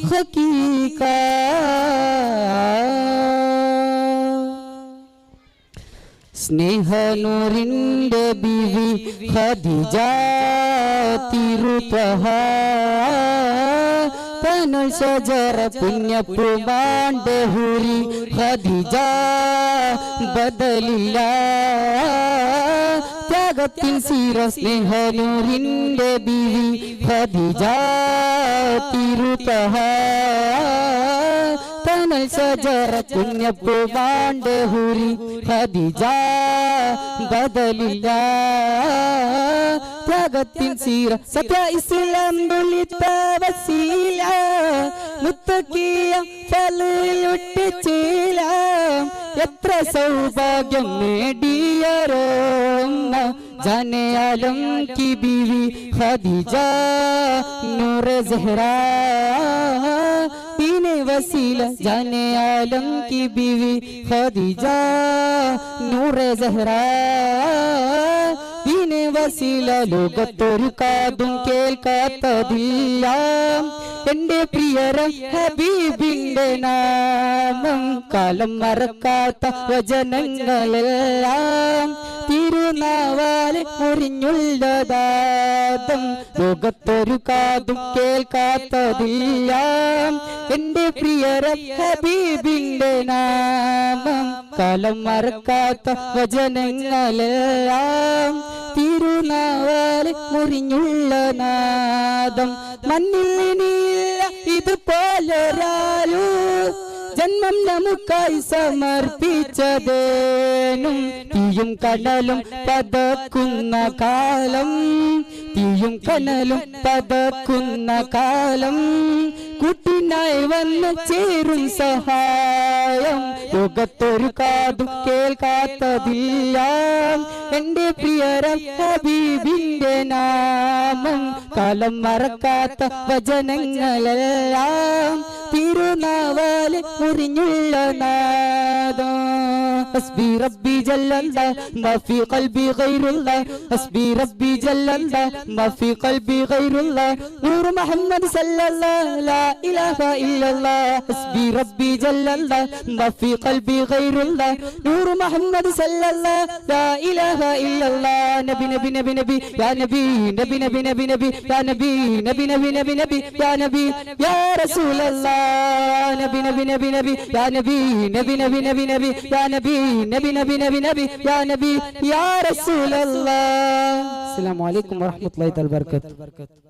ഹഖീഖ സ്നേഹനൂറിന്റെ Beevi Khadija തിരുത്വഹ തനുൽ ഷജറ പുണ്യപൂമാന്റെ Huri Khadija ബദലില്ല ത്യാഗത്തിൻ സീറ സ്നേഹനൂറിന്റെ Beevi Khadija തിരുത്വഹ തനുൽ ഷജറ പുണ്യപൂമാന്റെ Huri Khadija ബദലില്ല ത്യാഗത്തിൻ സീറ സത്യ ഇസ്ലാം വിളിത്ത വസീല മുത്തഖിയ ഫലിലൊട്ടിച്ചില്ല എത്ര സൗഭാഗ്യം നേടിയരോന്ന जाने आलम की बीवी खदीजा नूर ज़हरा पीने वसीला जाने आलम की बीवी खदीजा नूर ज़हरा पीने वसीला लोकत्തൊരു കാതും കേൾക്കാത്തതില്ല എന്റെ പ്രിയരം ഹബീബിന്റെ നാമം കാലം മറക്കാത്ത വചനങ്ങളെല്ലാം തിരുനാവാല് മുറിഞ്ഞുള്ളതാദം ലോകത്തൊരു കാതും കേൾക്കാത്തതില്ല എന്റെ പ്രിയരം ഹബീബിന്റെ നാമം കാലം മറക്കാത്ത വചനങ്ങളെല്ലാം തിരുനാവാല് മുറിഞ്ഞുള്ള നാദം മണ്ണിൽ ഇനിയില്ല ഇതുപോലൊരാളു ജന്മം നമുക്കായി സമർപ്പിച്ചതേനും തീയും കനലും പതക്കുന്ന കാലം തീയും കനലും പതക്കുന്ന കാലം കൂട്ടിനായി വന്ന് ചേരും സഹായം ലോകത്തൊരു കാതും കേൾക്കാത്തതില്ല എന്റെ പ്രിയരം ഹബീബിന്റെ നാമം കാലം മറക്കാത്ത വചനങ്ങളെല്ലാം തിരുനാവാല് മുറിഞ്ഞുള്ള നാദം ഹസ്ബി റബ്ബി ജല്ലല്ലാ മാ ഫീ ഖൽബി ഗൈറുല്ലാ ഹസ്ബി റബ്ബി ജല്ലല്ലാ മാ ഫീ ഖൽബി ഗൈറുല്ലാ നൂർ മുഹമ്മദ് സല്ലല്ലാഹു ലാ ഇലാഹ ഇല്ലല്ലാ ഹസ്ബി റബ്ബി ജല്ലല്ലാ മാ ഫീ ഖൽബി ഗൈറുല്ലാ നൂർ മുഹമ്മദ് സല്ലല്ലാഹു ലാ ഇലാഹ ഇല്ലല്ലാ നബി നബി നബി നബി യാ നബി നബി നബി നബി നബി യാ നബി നബി നബി നബി നബി യാ നബി യാ റസൂലല്ലാ നബി നബി നബി നബി യാ നബി നബി നബി നബി നബി യാ നബി നബി നബി നബി നബി യാ നബി യാ റസൂലല്ലാഹ്. അസ്സലാമു അലൈക്കും വറഹ്മത്തുള്ളാഹി വബറകാതുഹു.